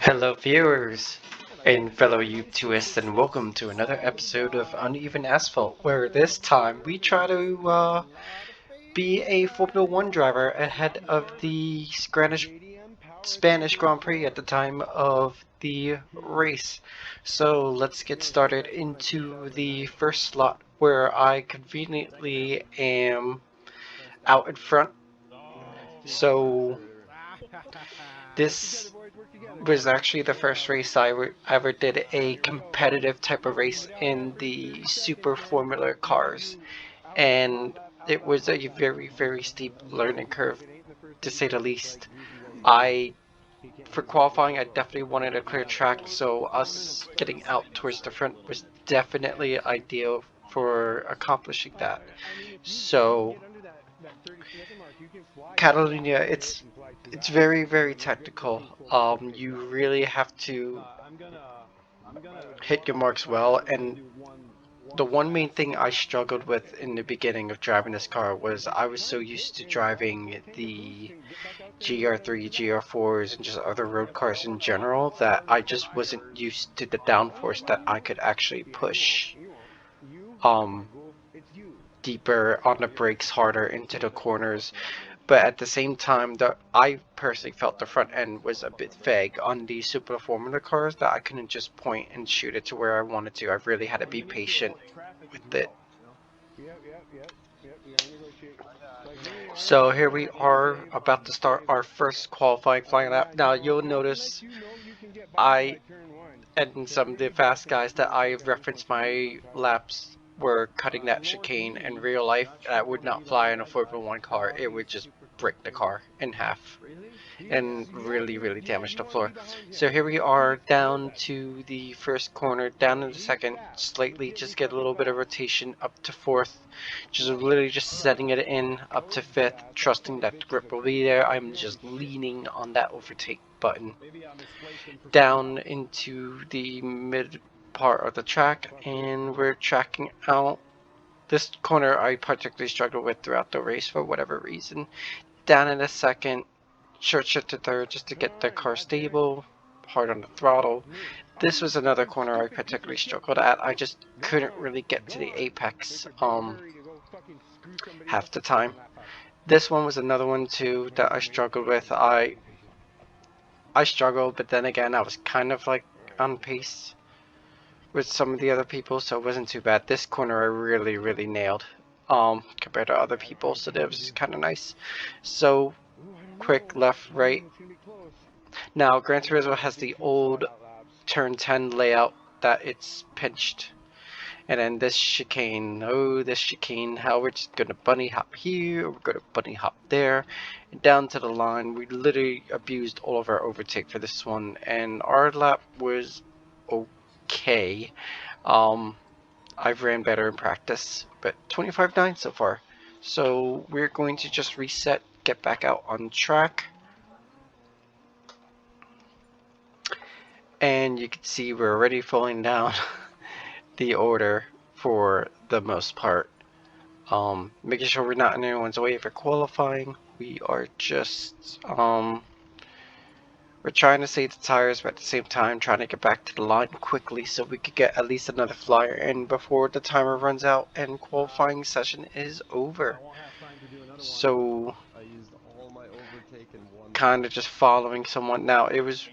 Hello, viewers and fellow YouTubers, and welcome to another episode of Uneven Asphalt, where this time we try to be a Formula One driver ahead of the Spanish Grand Prix at the time of the race. So let's get started into the first slot, where I conveniently am out in front. So this was actually the first race I ever did a competitive type of race in the super formula cars, and it was a very steep learning curve, to say the least. I For qualifying, I definitely wanted a clear track, so us getting out towards the front was definitely ideal for accomplishing that. So Catalunya, it's very technical. You really have to hit your marks well, and the one main thing I struggled with in the beginning of driving this car was I was so used to driving the GR3, GR4s, and just other road cars in general that I just wasn't used to the downforce that I could actually push um deeper on the brakes, harder into the corners. But at the same time, I personally felt the front end was a bit vague on the Super Formula cars, that I couldn't just point and shoot it to where I wanted to. I really had to be patient with it. So here we are about to start our first qualifying flying lap. Now you'll notice I and some of the fast guys that I referenced my laps were cutting that chicane. In real life, that would not fly in a Formula 1 car. It would just break the car in half and really damage the floor. So here we are down to the first corner, down to the second, slightly just get a little bit of rotation up to fourth, just literally just setting it in up to fifth, trusting that the grip will be there. I'm just leaning on that overtake button down into the mid part of the track, and we're tracking out. This corner I particularly struggled with throughout the race for whatever reason. Down in a second, short shift to third just to get the car stable, hard on the throttle. This was another corner I particularly struggled at. I just couldn't really get to the apex half the time. This one was another one too that I struggled with. I struggled, but then again I was kind of like on pace with some of the other people, so it wasn't too bad. This corner I really nailed compared to other people, so that was kind of nice. So quick left, right. Now Gran Turismo has the old turn 10 layout that it's pinched, and then this chicane, this chicane, how we're just gonna bunny hop here, we're gonna bunny hop there, and down to the line. We literally abused all of our overtake for this one, and our lap was okay. I've ran better in practice, but 25.9 so far. So we're going to just reset, get back out on track. And you can see we're already falling down the order for the most part. Making sure we're not in anyone's way for qualifying. We are just we're trying to save the tires, but at the same time trying to get back to the line quickly so we could get at least another flyer in before the timer runs out and qualifying session is over. So kind of just following someone. Now it was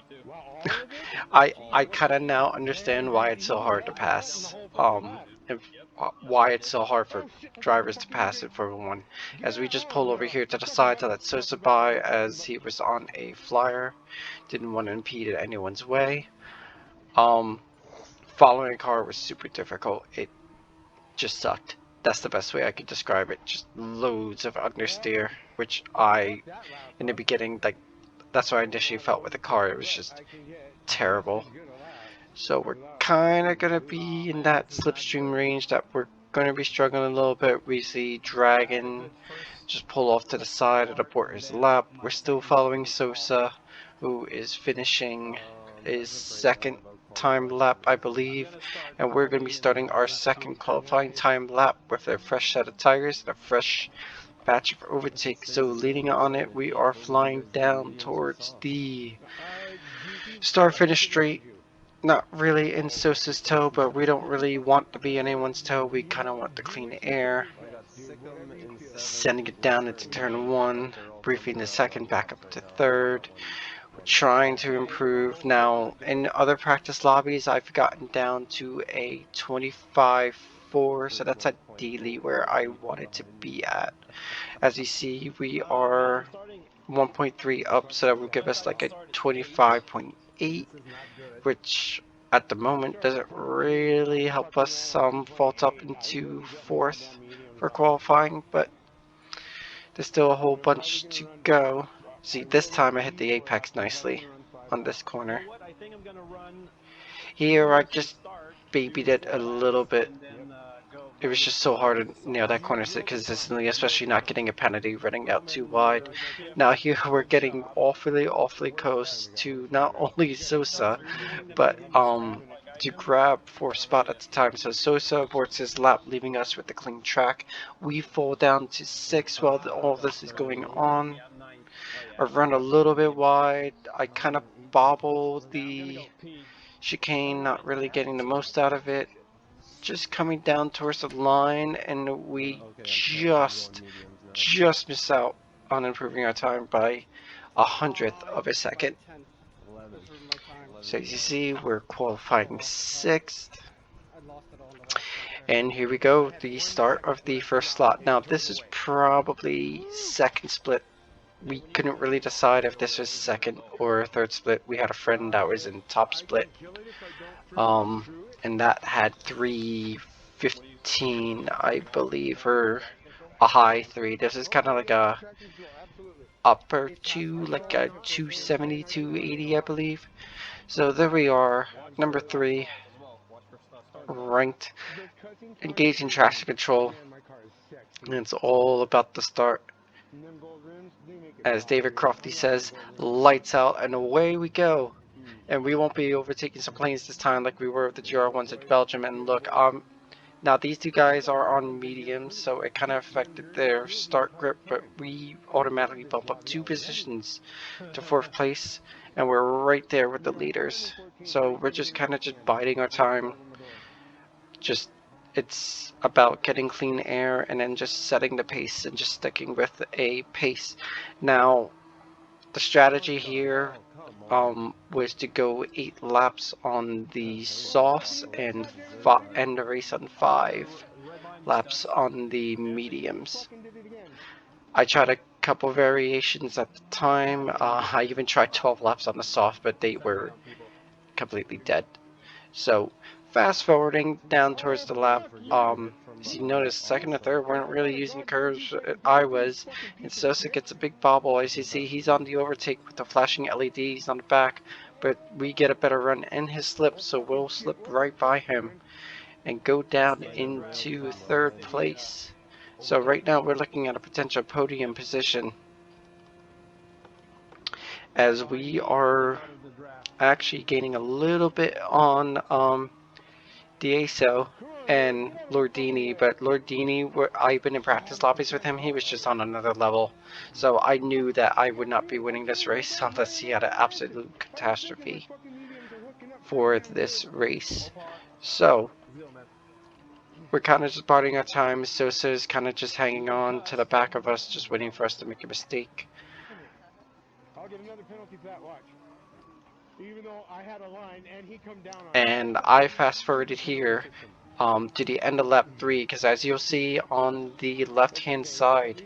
I kind of now understand why it's so hard to pass. And why it's so hard for drivers to pass in Formula 1. As we just pull over here to the side to let Sosa by, as he was on a flyer. Didn't want to impede in anyone's way. Following a car was super difficult. It just sucked. That's the best way I could describe it. Just loads of understeer, which in the beginning, like, that's what I initially felt with the car. It was just terrible. So we're kind of going to be in that slipstream range that we're going to be struggling a little bit. We see Dragon just pull off to the side and abort his lap. We're still following Sosa, who is finishing his second time lap, I believe. And we're going to be starting our second qualifying time lap with a fresh set of tires and a fresh batch of overtake. So leading on it, we are flying down towards the Start finish straight. Not really in Sosa's toe, but we don't really want to be in anyone's toe. We kind of want the clean air. Sending it down into turn one, briefing the second back up to third. We're trying to improve. Now, in other practice lobbies, I've gotten down to a 25.4, so that's ideally where I wanted to be at. As you see, we are 1.3 up, so that will give us like a 25.8, which at the moment doesn't really help us vault up into fourth for qualifying, but there's still a whole bunch to go. See, this time I hit the apex nicely on this corner. Here I just babied it a little bit. It was just so hard to nail that corner consistently, especially not getting a penalty running out too wide. Now here we're getting awfully close to not only Sosa, but to grab fourth spot at the time. So Sosa aborts his lap, leaving us with the clean track. We fall down to 6 while all this is going on. I run a little bit wide. I kind of bobble the chicane, not really getting the most out of it. Just coming down towards the line, and we just miss out on improving our time by 100th of a second. So as you see, we're qualifying 6th. And here we go, the start of the first slot. Now this is probably second split. We couldn't really decide if this was second or third split. We had a friend that was in top split. And that had 315, I believe, or a high 3. This is kind of like a upper 2, like a 270, 280, I believe. So there we are, number 3, ranked, engaged in traction control, and it's all about the start. As David Crofty says, lights out, and away we go. And we won't be overtaking some planes this time like we were with the GR1s at Belgium. And look, now these two guys are on mediums, so it kind of affected their start grip, but we automatically bump up 2 positions to 4th place, and we're right there with the leaders. So we're just kind of just biding our time. It's about getting clean air and then just setting the pace and just sticking with a pace. Now, the strategy here was to go 8 laps on the softs and end the race on 5 laps on the mediums. I tried a couple variations at the time. I even tried 12 laps on the soft, but they were completely dead. So fast forwarding down towards the lap, as you notice, second and third weren't really using curves. I was, and Sosa gets a big bobble. As you see, he's on the overtake with the flashing LEDs on the back, but we get a better run in his slip, so we'll slip right by him and go down into 3rd place. So right now we're looking at a potential podium position, as we are actually gaining a little bit on D'Aso and Lordini, but Lordini, I've been in practice lobbies with him, he was just on another level. So I knew that I would not be winning this race unless he had an absolute catastrophe for this race. So we're kind of just biding our time. Sosa is kind of just hanging on to the back of us, just waiting for us to make a mistake. I'll get another penalty for that, watch. Even though I had a line and he come down on and I fast forwarded here to the end of lap 3, because as you'll see on the left hand side,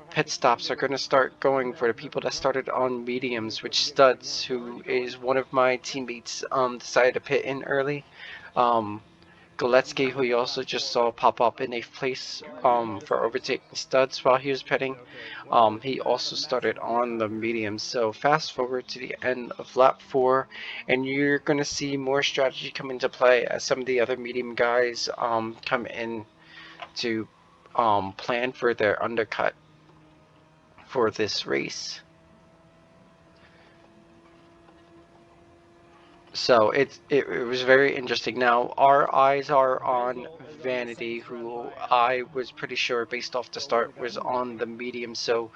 pit stops are going to start going for the people that started on mediums, which Studs, who is one of my teammates, decided to pit in early. Goletsky, who you also just saw pop up in 8th place for overtaking Studs while he was pitting, he also started on the mediums. So fast forward to the end of lap 4, and you're going to see more strategy come into play as some of the other medium guys come in to plan for their undercut for this race. So it was very interesting. Now our eyes are on Vanity, who I was pretty sure based off the start was on the medium. So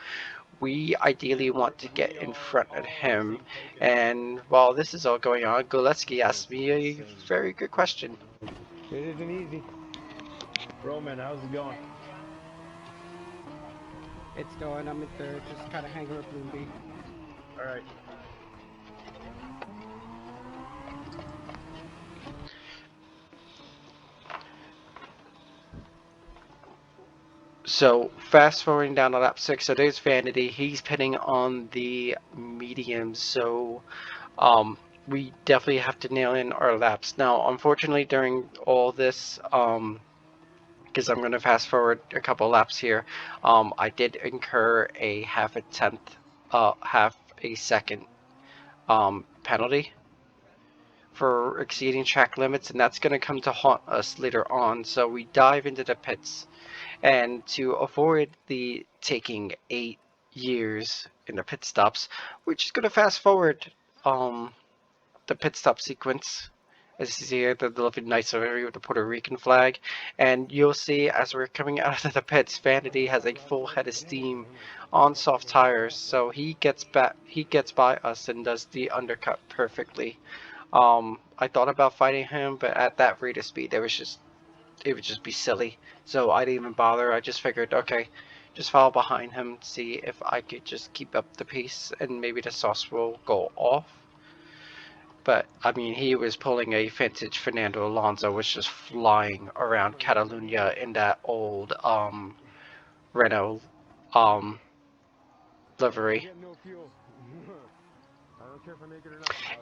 we ideally want to get in front of him. And while this is all going on, Goleski asked me a very good question. It isn't easy. Roman, how's it going? It's going. I'm in third. Just kind of hanging with Bloomby. All right. So fast forwarding down to lap 6, so there's Vanity. He's pitting on the medium, so we definitely have to nail in our laps. Now, unfortunately, during all this, because I'm going to fast forward a couple laps here, I did incur a half a second penalty for exceeding track limits, and that's going to come to haunt us later on. So we dive into the pits. And to avoid the taking 8 years in the pit stops, we're just going to fast forward the pit stop sequence. As you see here, the lovely nice area with the Puerto Rican flag. And you'll see as we're coming out of the pits, Vanity has a full head of steam on soft tires. So he gets by us and does the undercut perfectly. I thought about fighting him, but at that rate of speed, it would just be silly. So I didn't even bother. I just figured, okay, just follow behind him, see if I could just keep up the pace, and maybe the sauce will go off. But I mean, he was pulling a vintage Fernando Alonso, was just flying around Catalunya in that old Renault livery.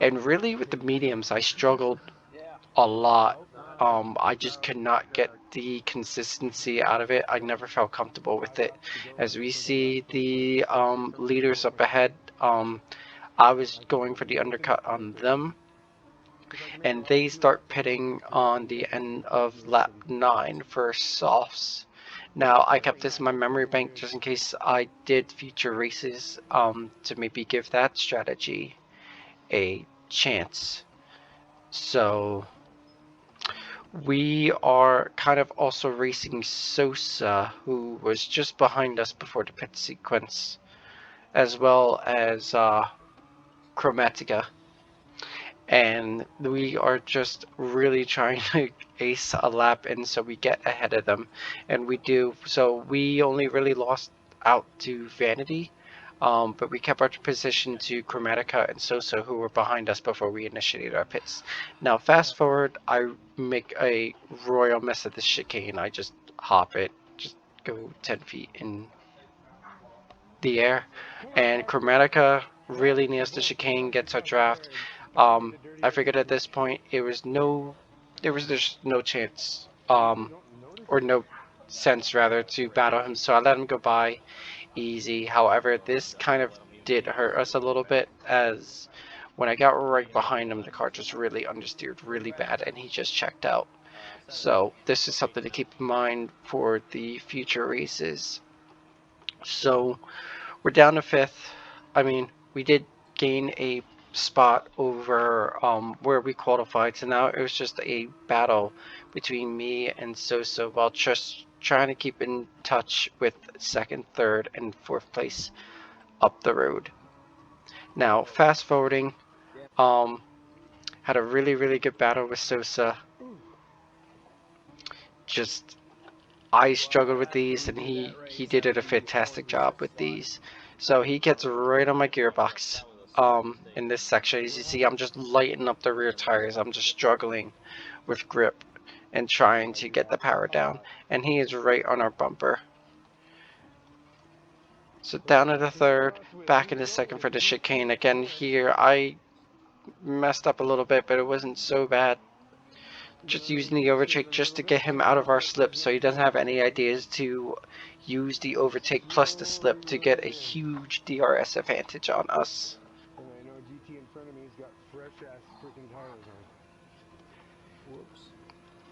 And really, with the mediums, I struggled a lot. I just could not get the consistency out of it. I never felt comfortable with it. As we see the leaders up ahead, I was going for the undercut on them, and they start pitting on the end of lap 9 for softs. Now, I kept this in my memory bank just in case I did future races to maybe give that strategy a chance. So we are kind of also racing Sosa, who was just behind us before the pit sequence, as well as Chromatica. And we are just really trying to ace a lap in so we get ahead of them. And we do. So we only really lost out to Vanity. But we kept our position to Chromatica and Sosa, who were behind us before we initiated our pits. Now, fast forward, I make a royal mess of the chicane. I just hop it, just go 10 feet in the air. And Chromatica really nails the chicane, gets our draft. I figured at this point there was just no chance, or no sense rather, to battle him. So I let him go by easy. However, this kind of did hurt us a little bit, as when I got right behind him, the car just really understeered really bad and he just checked out. So this is something to keep in mind for the future races. So we're down to 5th. I mean, we did gain a spot over where we qualified, so now it was just a battle between me and Sosa while just trying to keep in touch with 2nd, 3rd, and 4th place up the road. Now, fast forwarding, had a really good battle with Sosa. Just I struggled with these, and he did a fantastic job with these. So he gets right on my gearbox in this section. As you see, I'm just lighting up the rear tires. I'm just struggling with grip and trying to get the power down. And he is right on our bumper. So down to the 3rd, back in the 2nd for the chicane. Again, here I messed up a little bit, but it wasn't so bad. Just using the overtake just to get him out of our slip so he doesn't have any ideas to use the overtake plus the slip to get a huge DRS advantage on us. And I know GT in front of me's got fresh ass freaking tires on. Whoops.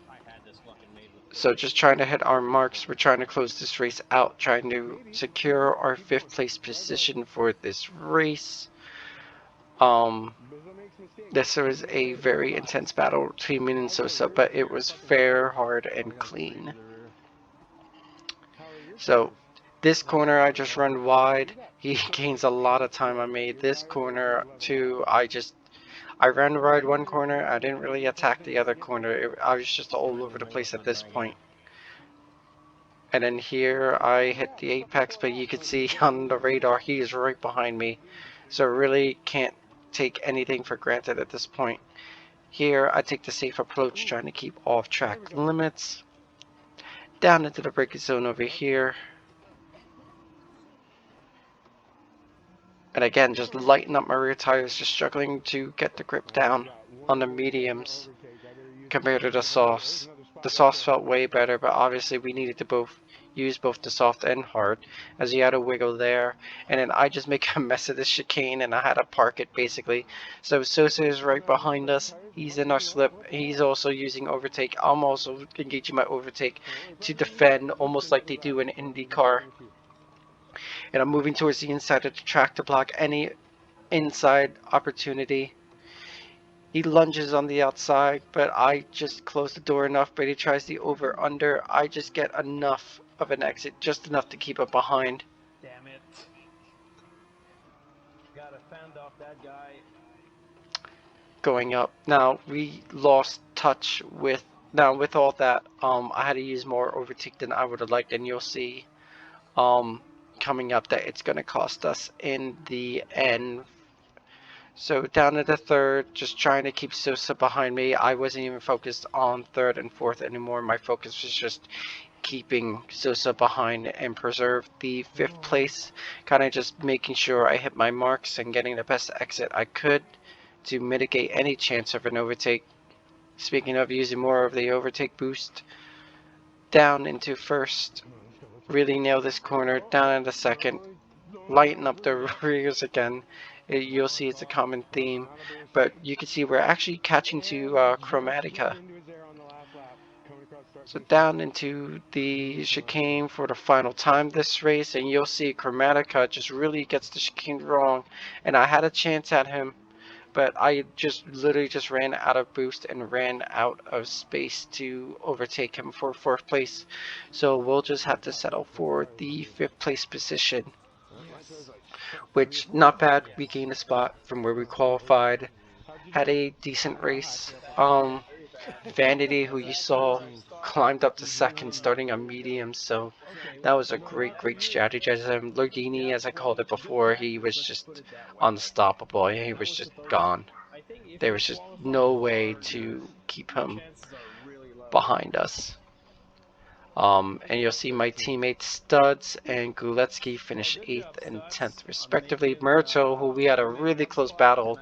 I had this fucking made with. So just trying to hit our marks. We're trying to close this race out, trying to secure our 5th place position for this race. This was a very intense battle between me and Sosa, but it was fair, hard, and clean. So This corner I just run wide. He gains a lot of time on me. This corner too, I ran wide one corner. I didn't really attack the other corner. I was just all over the place at this point. And then here I hit the apex, but you can see on the radar he is right behind me. So really can't take anything for granted at this point. Here I take the safe approach, trying to keep off track limits. Down into the braking zone over here. And again, just lighten up my rear tires, just struggling to get the grip down on the mediums compared to the softs. The softs felt way better, but obviously we needed to use both the soft and hard, as you had a wiggle there. And then I just make a mess of this chicane, and I had to park it basically. So Sosa is right behind us. He's in our slip. He's also using overtake. I'm also engaging my overtake to defend, almost like they do in IndyCar. And I'm moving towards the inside of the track to block any inside opportunity. He lunges on the outside, but I just close the door enough, but he tries the over-under. I just get enough of an exit, just enough to keep up behind. Damn it. Gotta fend off that guy. Going up. Now, we lost touch with... Now, with all that, I had to use more overtake than I would have liked, and you'll see coming up that it's going to cost us in the end. So down to the third, just trying to keep Sosa behind me. I wasn't even focused on third and fourth anymore. My focus was just keeping Sosa behind and preserve the fifth place. Kind of just making sure I hit my marks and getting the best exit I could to mitigate any chance of an overtake. Speaking of using more of the overtake boost, down into first. Really nail this corner. Down into second. Lighten up the rears again. You'll see it's a common theme, but you can see we're actually catching to Chromatica. So down into the chicane for the final time this race, and you'll see Chromatica just really gets the chicane wrong, and I had a chance at him, but I just literally just ran out of boost and ran out of space to overtake him for fourth place. So we'll just have to settle for the fifth place position. Which, not bad, we gained a spot from where we qualified, had a decent race. Vanity, who you saw, climbed up to second starting on medium, so that was a great strategism. Lordini, as I called it before, he was just unstoppable. He was just gone. There was just no way to keep him behind us. And you'll see my teammates Studs and Guletsky finish 8th and 10th respectively. Murto, who we had a really close battle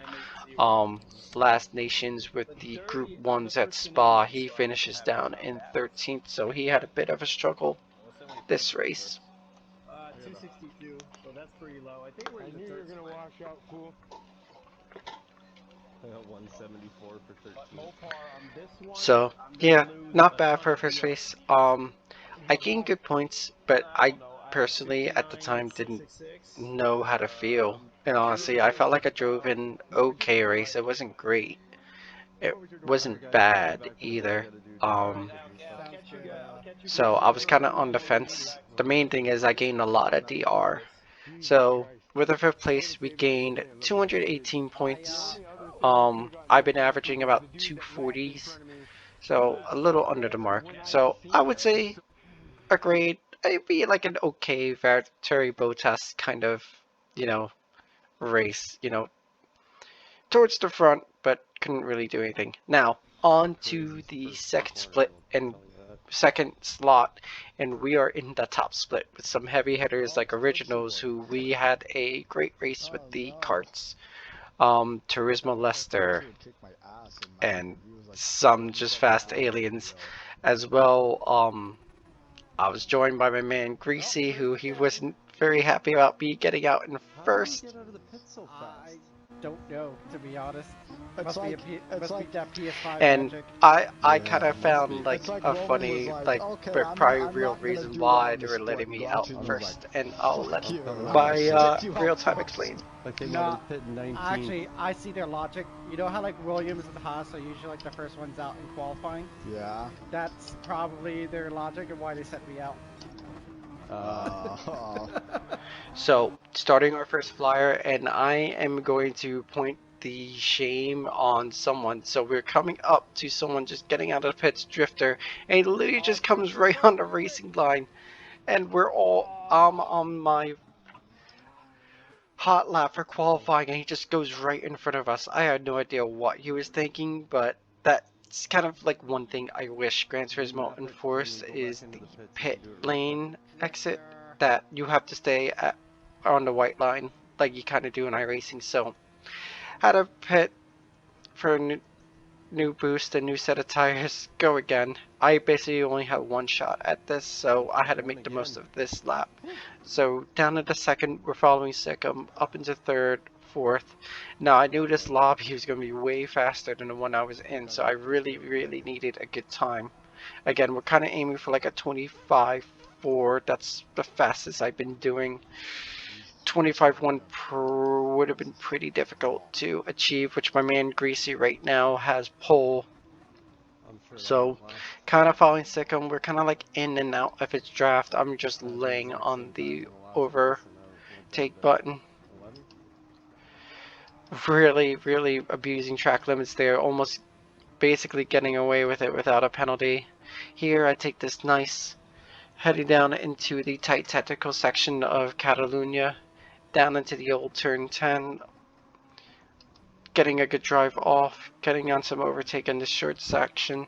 last nations with the group 1s at Spa, he finishes down in 13th, so he had a bit of a struggle this race. 262, so that's pretty low. I think we're in the third gonna wash out cool. 174 for 13. So yeah, not bad for a first race. I gained good points, but I personally at the time didn't know how to feel. And honestly, I felt like I drove an okay race. It wasn't great. It wasn't bad either. So I was kind of on the fence. The main thing is I gained a lot of DR. So with the fifth place, we gained 218 points. I've been averaging about 240s, so a little under the mark. So I would say a grade, it'd be like an okay Valterri Bottas kind of, race, towards the front, but couldn't really do anything. Now, on to the second split and second slot, and we are in the top split with some heavy hitters like Originals, who we had a great race with the carts. Turismo Lester, and some just fast aliens as well. I was joined by my man Greasy, who he wasn't very happy about me getting out in first. I don't know, to be honest. Must be that PS5 And magic. I kind of found like a funny, like, but probably real reason why they were letting me out first, and I'll let my real time explain. I came No, out of the pit in 19. Actually, I see their logic. You know how like Williams and Haas are usually like the first ones out in qualifying? Yeah. That's probably their logic and why they set me out. So, starting our first flyer, and I am going to point the shame on someone. So we're coming up to someone just getting out of the pits, Drifter, and he literally just comes right on the racing line. And we're all on my hot lap for qualifying, and he just goes right in front of us. I had no idea what he was thinking, but that's kind of like one thing I wish Gran Turismo enforced is the pit lane exit, that you have to stay on the white line like you kind of do in iRacing. So had a pit for a new boost, a new set of tires, go again. I basically only had one shot at this, so I had to make the most of this lap. So down into second, we're following Sikkim, up into third, fourth. Now I knew this lobby was going to be way faster than the one I was in, so I really needed a good time. Again, we're kind of aiming for like a 25.4, that's the fastest I've been doing. 25.1 would have been pretty difficult to achieve, which my man Greasy right now has pole. So, kind of following Sikkim, we're kind of like in and out of its draft. I'm just laying on the overtake button. Really abusing track limits there, almost basically getting away with it without a penalty. Here I take this nice, heading down into the tight technical section of Catalunya, down into the old turn 10, getting a good drive off, getting on some overtake in this short section,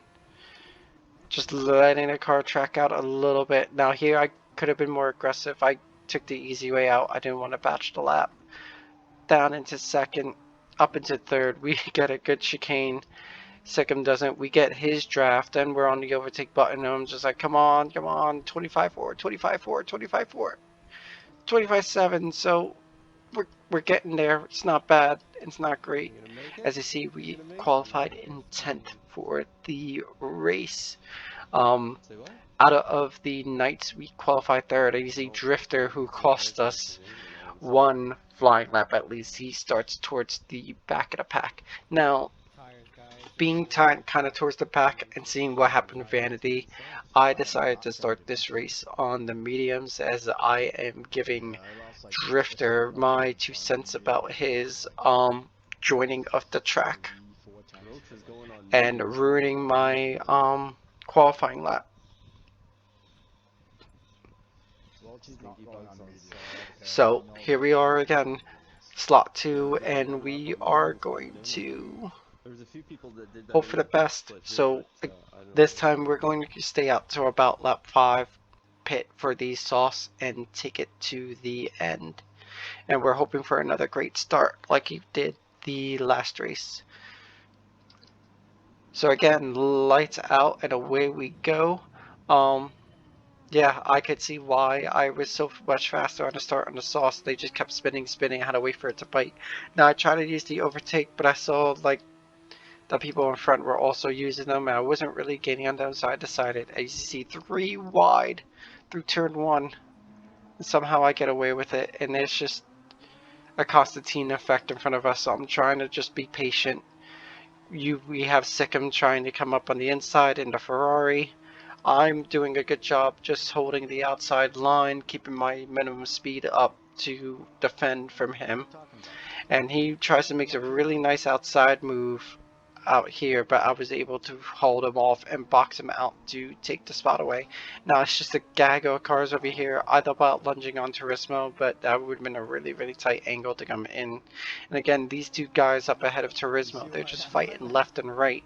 just letting the car track out a little bit. Now here I could have been more aggressive. I took the easy way out. I didn't want to batch the lap. Down into second, up into third, we get a good chicane. Sikkim doesn't. We get his draft, and we're on the overtake button, and I'm just like, come on, 25.4, 25.4, 25.4, 25.7, so we're getting there. It's not bad. It's not great. As you see, we qualified in 10th for the race. Out of the Knights, we qualified third. And you see Drifter, who cost us one flying lap at least. He starts towards the back of the pack. Now, being kind of towards the back and seeing what happened with Vanity, I decided to start this race on the mediums, as I am giving Drifter my 2 cents about his joining of the track and ruining my qualifying lap. So here we are again, slot 2, and we are going to hope for the best. So this time we're going to stay out to about lap 5, pit for the sauce, and take it to the end. And we're hoping for another great start like he did the last race. So again, lights out and away we go. Yeah, I could see why I was so much faster on the start on the sauce. They just kept spinning. I had to wait for it to bite. Now I tried to use the overtake, but I saw like the people in front were also using them, and I wasn't really gaining on them, so I decided, as you see, 3 wide through turn 1. And somehow I get away with it, and there's just a Constantine effect in front of us, so I'm trying to just be patient. We have Sikkim trying to come up on the inside in the Ferrari. I'm doing a good job just holding the outside line, keeping my minimum speed up to defend from him. And he tries to make a really nice outside move out here, but I was able to hold him off and box him out to take the spot away. Now it's just a gag of cars over here. I thought about lunging on Turismo, but that would have been a really tight angle to come in. And again, these 2 guys up ahead of Turismo, they're just fighting left and right.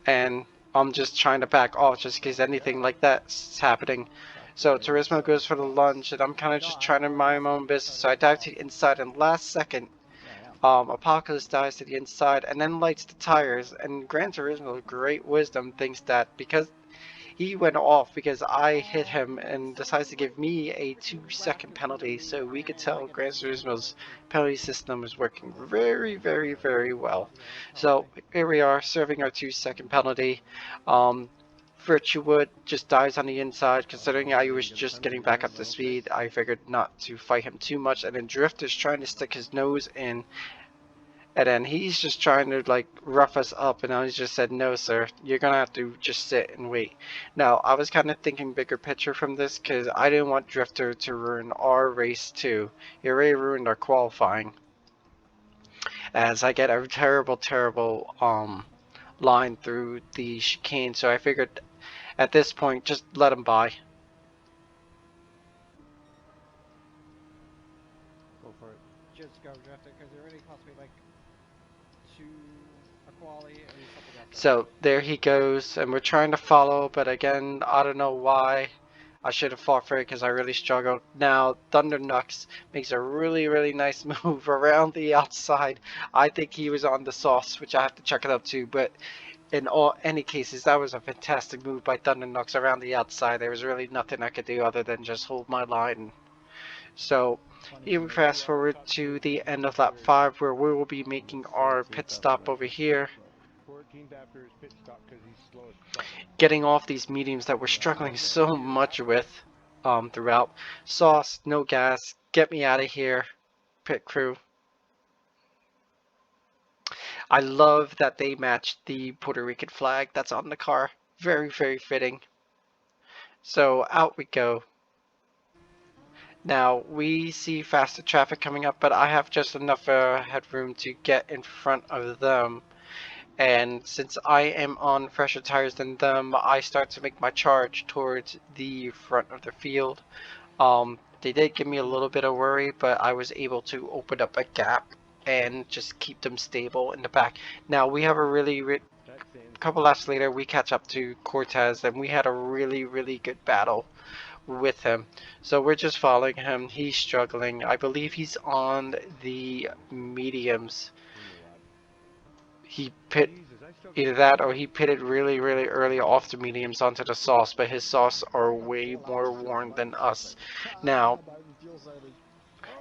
And I'm just trying to back off just in case anything like that's happening. So Turismo goes for the lunge, and I'm kind of just trying to mind my own business. So I dive to the inside, and last second, Apocalypse dives to the inside and then lights the tires. And Gran Turismo, great wisdom, thinks that because he went off because I hit him, and decides to give me a 2-second penalty. So we could tell Gran Turismo's penalty system is working very well. So here we are serving our 2-second penalty. Virtuewood just dives on the inside. Considering I was just getting back up to speed, I figured not to fight him too much. And then Drifter's trying to stick his nose in, And then he's just trying to like rough us up, and I just said, no, sir, you're gonna have to just sit and wait. Now, I was kind of thinking bigger picture from this because I didn't want Drifter to ruin our race too. He already ruined our qualifying, as I get a terrible, terrible line through the chicane. So I figured at this point, just let him by. Go for it. Just go Drifter, because it really cost me like a quali and something else. So there he goes, and we're trying to follow, but again, I don't know why. I should have fought for it because I really struggled. Now, Thunder Nux makes a really, really nice move around the outside. I think he was on the sauce, which I have to check it up too, but in any cases, that was a fantastic move by Thunder Nux around the outside. There was really nothing I could do other than just hold my line. So here we fast forward to the end of lap 5, where we will be making our pit stop over here. 14th after his pit stop because he's slow as fuck. Getting off these mediums that we're struggling so much with throughout. Sauce, no gas, get me out of here, pit crew. I love that they matched the Puerto Rican flag that's on the car. Very, very fitting. So out we go. Now we see faster traffic coming up, but I have just enough headroom to get in front of them. And since I am on fresher tires than them, I start to make my charge towards the front of the field. They did give me a little bit of worry, but I was able to open up a gap and just keep them stable in the back. Now we have a couple laps later, we catch up to Cortez, and we had a really, really good battle with him. So we're just following him. He's struggling. I believe he's on the mediums. He pit either that or he pitted really, really early off the mediums onto the sauce, but his sauce are way more worn than us. Now,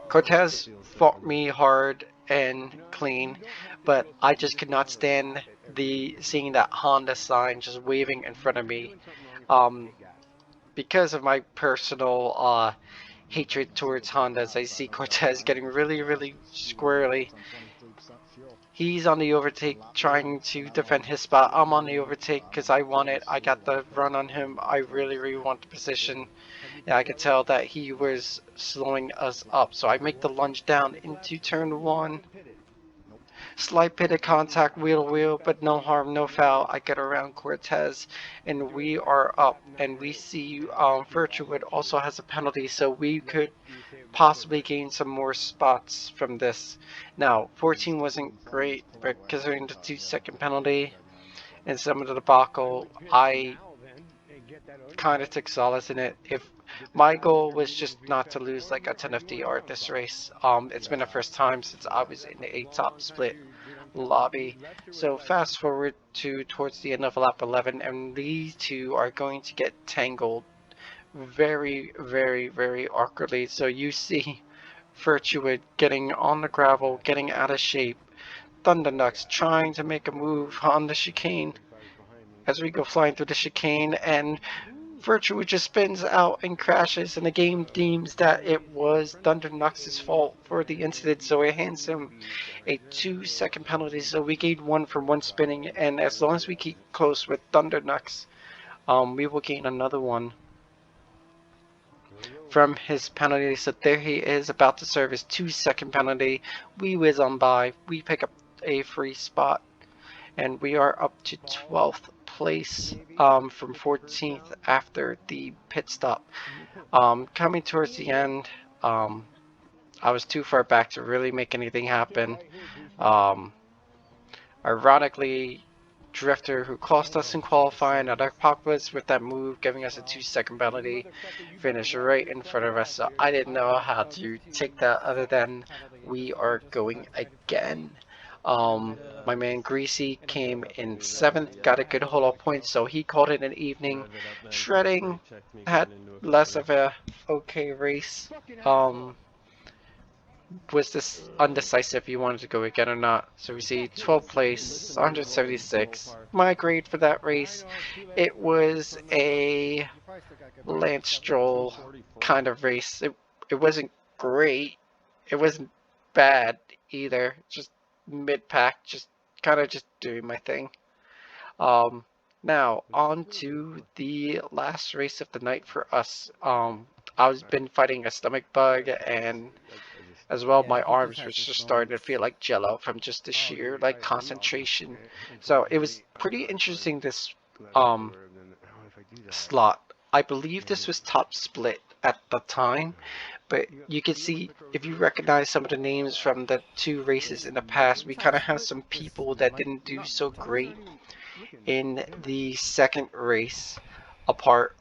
Cortez fought me hard and clean, but I just could not stand seeing that Honda sign just waving in front of me. Because of my personal hatred towards Hondas, I see Cortez getting really, really squirrely. He's on the overtake trying to defend his spot. I'm on the overtake because I want it. I got the run on him. I really, really want the position. Yeah, I could tell that he was slowing us up. So I make the lunge down into turn 1. Slight bit of contact, wheel to wheel, but no harm, no foul. I get around Cortez, and we are up. And we see Virtuewood also has a penalty, so we could possibly gain some more spots from this. Now, 14 wasn't great, but considering the 2-second penalty and some of the debacle, I kind of took solace in it. If my goal was just not to lose like a ton of DR this race. It's been the first time since I was in a top split lobby. So fast forward to towards the end of lap 11, and these two are going to get tangled very, very, very awkwardly. So you see Virtuid getting on the gravel, getting out of shape. Thundernux trying to make a move on the chicane as we go flying through the chicane, and Virtua just spins out and crashes, and the game deems that it was Thundernux's fault for the incident, so it hands him a 2-second penalty. So we gain 1 from 1 spinning, and as long as we keep close with Thundernux, we will gain another 1 from his penalty. So there he is, about to serve his 2-second penalty. We whiz on by, we pick up a free spot, and we are up to 12th place from 14th after the pit stop. Coming towards the end, I was too far back to really make anything happen. Ironically, Drifter, who cost us in qualifying at our Apocalypse with that move, giving us a 2-second penalty, finished right in front of us. So I didn't know how to take that other than we are going again. My man Greasy came in 7th, got a good hold-up point, so he called it an evening. Shredding had less of a okay race. Was this undecisive if you wanted to go again or not. So we see 12th place, 176. My grade for that race, it was a Lance Stroll kind of race. It wasn't great. It wasn't bad either. Just mid-pack, just kind of just doing my thing. Now on to the last race of the night for us. I've been fighting a stomach bug, and as well Yeah, my he just arms were has his just starting to moments. feel like jello from just the sheer like concentration. So it was pretty interesting this um slot. I believe this was top split at the time, but you can see if you recognize some of the names from the two races in the past, we kind of have some people that didn't do so great in the second race, apart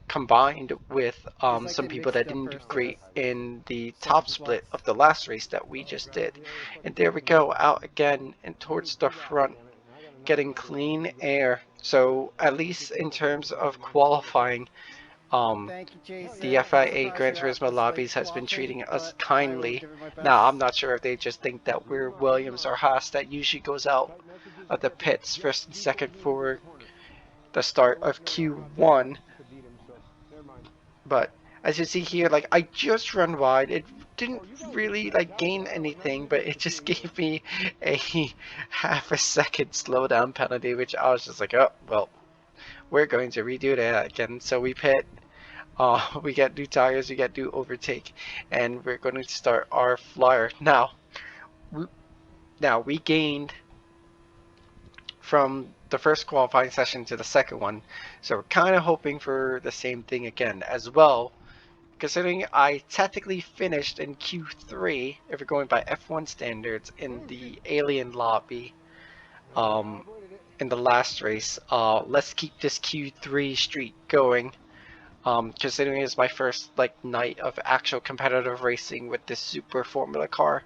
combined with It's like some they people that mixed up didn't do first and great in the top second split spots. of the last race that we just did. And there we go, out again and towards the front, getting clean air. So at least in terms of qualifying, um, Thank you, the Jason. I'm FIA surprised Gran you're at Turismo this late lobbies has been swapping, treating us but I will kindly. give it my Now, I'm best. not sure if they just think that we're Williams or Haas that usually goes out of the pits first and second for the start of Q1. But as you see here, like I just run wide. It didn't really like gain anything, but it just gave me a half a second slowdown penalty, which I was just like, oh well, we're going to redo that again. So we pit. We get new tires, we get new overtake, and we're going to start our flyer. We, now we gained from the first qualifying session to the second one, so we're kind of hoping for the same thing again as well. Considering I technically finished in Q3, if we're going by F1 standards, in the Alien lobby, um, in the last race. Let's keep this Q3 streak going. Considering it's my first like night of actual competitive racing with this super formula car.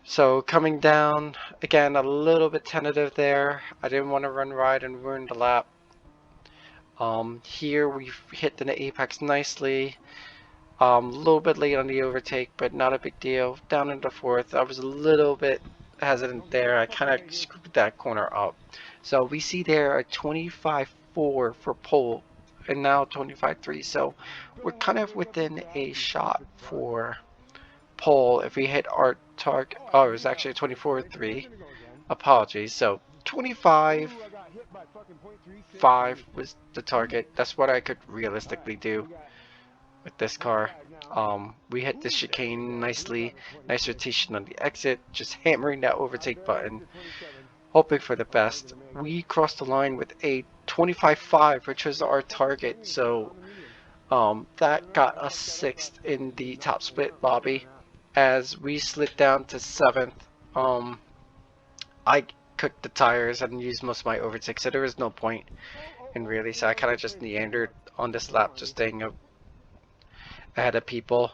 So coming down, again a little bit tentative there. I didn't want to run wide and ruin the lap. Here we've hit the apex nicely. A little bit late on the overtake, but not a big deal. Down into fourth, I was a little bit hesitant there. I kind of screwed that corner up. So we see there a 25.4 for pole, and now 25.3. So we're kind of within a shot for pole if we hit our target. Oh, it was actually a 24.3. Apologies. So 25.5 was the target. That's what I could realistically do with this car. We hit the chicane nicely, nice rotation on the exit, just hammering that overtake button, hoping for the best. We crossed the line with a 25.5, which was our target, so that got us 6th in the top split lobby. As we slid down to 7th, I cooked the tires and used most of my overtake, so there was no point in really, so I kind of just meandered on this lap, just staying ahead of people.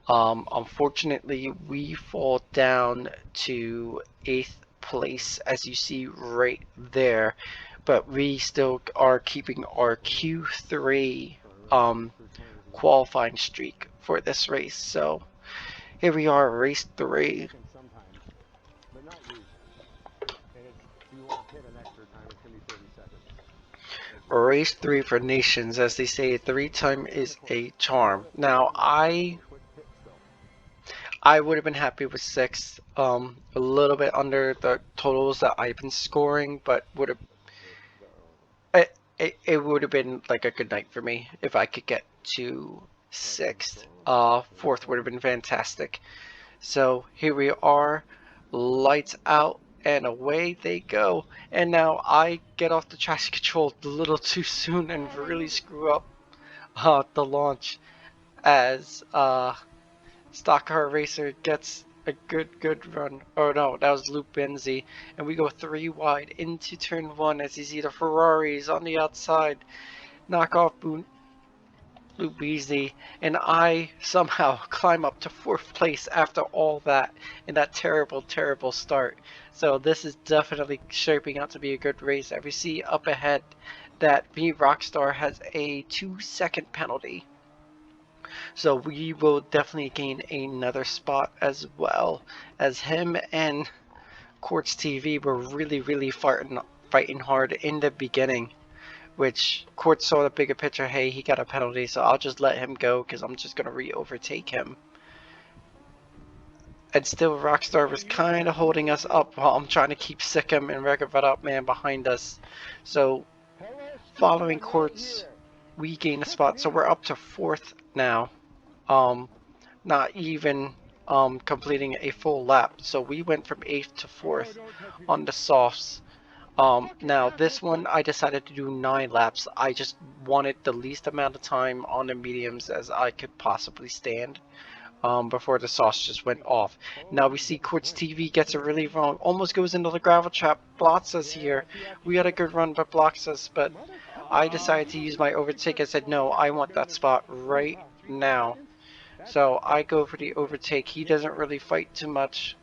Unfortunately, we fall down to 8th place, as you see right there, but we still are keeping our Q3 qualifying streak for this race. So here we are, race 3. Race 3 for nations, as they say, 3 time is a charm. Now I would have been happy with 6th, a little bit under the totals that I've been scoring, but would have it would have been like a good night for me if I could get to 6th. 4th would have been fantastic. So here we are, lights out, and away they go. And now I get off the traction control a little too soon and really screw up the launch as Stock Car Racer gets a good run. Oh no, that was Luke Benzi. And we go 3 wide into turn 1 as you see the Ferraris on the outside knock off Luke Beasley. And I somehow climb up to 4th place after all that in that terrible start. So this is definitely shaping out to be a good race. As we see up ahead that V Rockstar has a 2-second penalty. So we will definitely gain another spot, as well as him and Quartz TV were really fighting hard in the beginning, which Quartz saw the bigger picture. Hey, he got a penalty, so I'll just let him go because I'm just going to re-overtake him. And still Rockstar was kind of holding us up while I'm trying to keep Sikkim and Record Up Man behind us. So following Quartz, we gain a spot, so we're up to 4th now. Not even completing a full lap. So we went from 8th to 4th on the softs. Now this one I decided to do 9 laps. I just wanted the least amount of time on the mediums as I could possibly stand before the sauce just went off. Now we see Quartz TV gets it really wrong, almost goes into the gravel trap, blocks us here. We had a good run but blocks us, but I decided to use my overtake. I said no, I want that spot right now. So I go for the overtake. He doesn't really fight too much.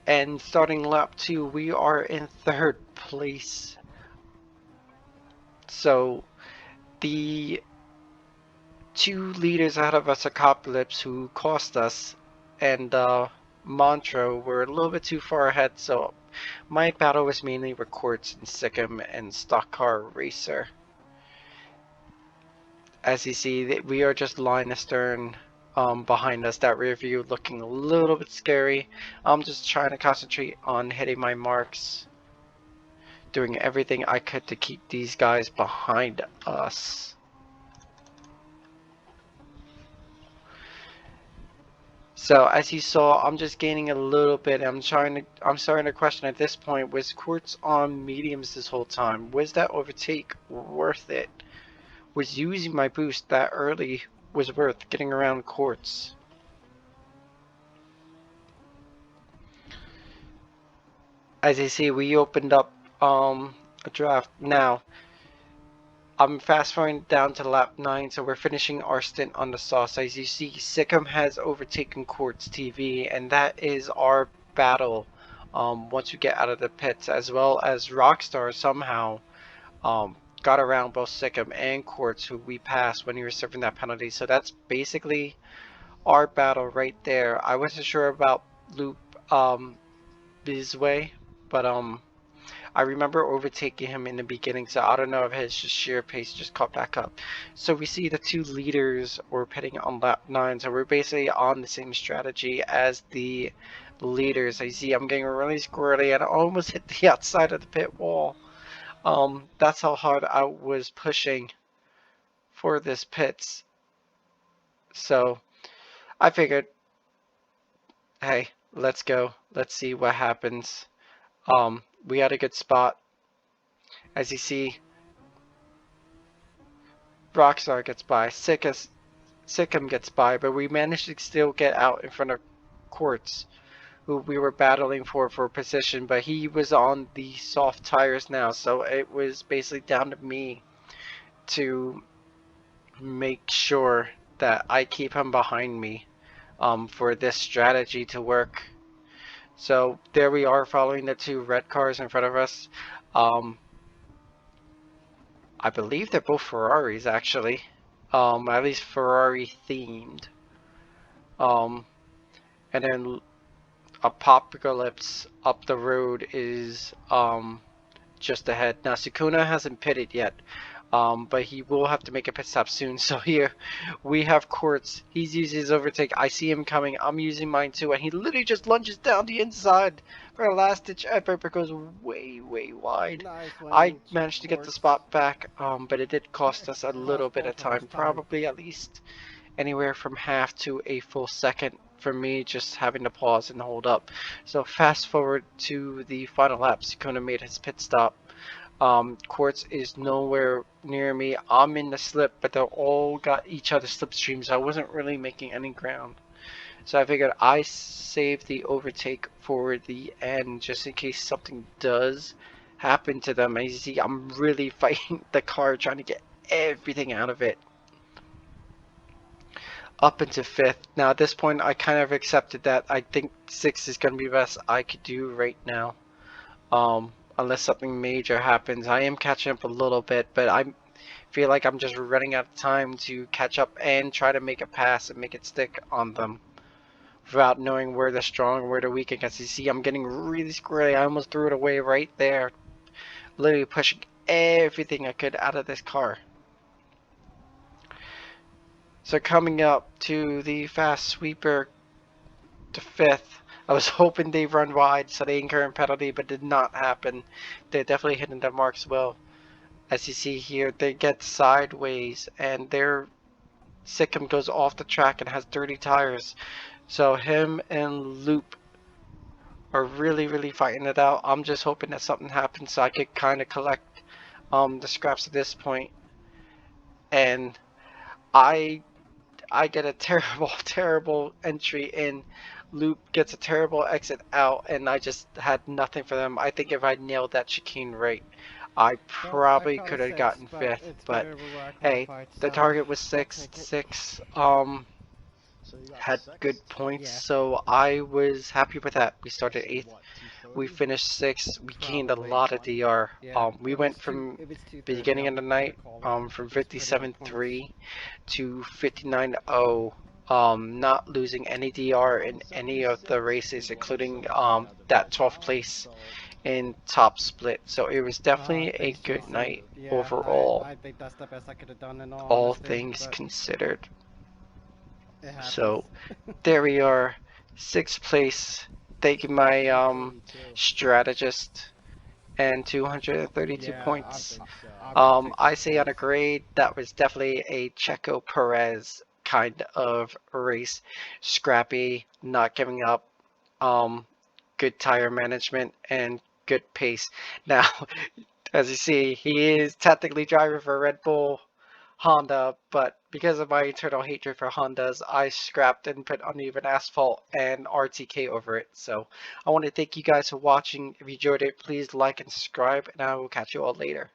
And starting lap 2, we are in 3rd place. So the 2 leaders ahead of us are Copolyps, who cost us, and Montreux were a little bit too far ahead. So my battle was mainly with Quartz and Sikkim and Stock Car Racer. As you see, we are just line astern behind us. That rear view looking a little bit scary. I'm just trying to concentrate on hitting my marks, doing everything I could to keep these guys behind us. So as you saw, I'm just gaining a little bit. I'm starting to question at this point, was Quartz on mediums this whole time? Was that overtake worth it? Was using my boost that early was worth getting around Quartz? As you see, we opened up a draft. Now I'm fast forwarding down to lap 9, so we're finishing our stint on the sauce. As you see, Sikkim has overtaken Quartz TV, and that is our battle once we get out of the pits, as well as Rockstar somehow got around both Sikkim and Quartz, who we passed when he was serving that penalty. So that's basically our battle right there. I wasn't sure about Loop Bizway, but I remember overtaking him in the beginning, so I don't know if his just sheer pace just caught back up. So we see the 2 leaders were pitting on lap 9, so we're basically on the same strategy as the leaders. I see I'm getting really squirrely and I almost hit the outside of the pit wall. That's how hard I was pushing for this pits. So I figured, hey, let's go. Let's see what happens. We had a good spot. As you see, Rockstar gets by, Sikkim gets by, but we managed to still get out in front of Quartz, who we were battling for position, but he was on the soft tires now, so it was basically down to me to make sure that I keep him behind me for this strategy to work. So there we are, following the 2 red cars in front of us. I believe they're both Ferraris, actually. At least Ferrari themed. And then Apocalypse up the road is just ahead. Now Sukuna hasn't pitted yet, but he will have to make a pit stop soon. So here we have Quartz. He's using his overtake. I see him coming. I'm using mine too, and he literally just lunges down the inside for a last ditch effort, but goes way wide. Nice I landing, managed to get the Quartz. spot back, but it did cost us a little bit of time, probably at least anywhere from half to a full second for me just having to pause and hold up. So fast forward to the final lap. Sukuna made his pit stop. Quartz is nowhere near me. I'm in the slip, but they all got each other's slipstreams. I wasn't really making any ground. So I figured I save the overtake for the end just in case something does happen to them. As you see, I'm really fighting the car, trying to get everything out of it. Up into 5th. Now at this point I kind of accepted that I think 6th is going to be the best I could do right now. Unless something major happens. I am catching up a little bit, but I feel like I'm just running out of time to catch up and try to make a pass and make it stick on them without knowing where they're strong and where they're weak. As you see, I'm getting really squirrely. I almost threw it away right there. Literally pushing everything I could out of this car. So coming up to the fast sweeper to 5th. I was hoping they run wide so they incur a penalty, but did not happen. They're definitely hitting their marks well. As you see here, they get sideways and their Sikkim goes off the track and has dirty tires. So him and Loop are really fighting it out. I'm just hoping that something happens so I could kind of collect the scraps at this point. And I get a terrible entry in. Loop gets a terrible exit out, and I just had nothing for them. I think if I nailed that chicane right, I probably could have gotten 5th. But hey, the target was 6. Had good points, so I was happy with that. We started 8th. We finished 6th. We gained a lot of DR. We went from beginning of the night from 57.3 to 59.0. Not losing any DR in any of the races, including that 12th place in top split. So it was definitely a good night overall, I think that's the best I could have done in all all honesty, things but considered. it happens. So there we are, 6th place. Thank you, my strategist, and 232 Yeah, points. I'll I say on a grade, that was definitely a Checo Perez kind of race. Scrappy, not giving up, good tire management, and good pace. Now, as you see, he is technically driving for Red Bull Honda, but because of my eternal hatred for Hondas, I scrapped and put uneven asphalt and RTK over it. So I want to thank you guys for watching. If you enjoyed it, please like and subscribe, and I will catch you all later.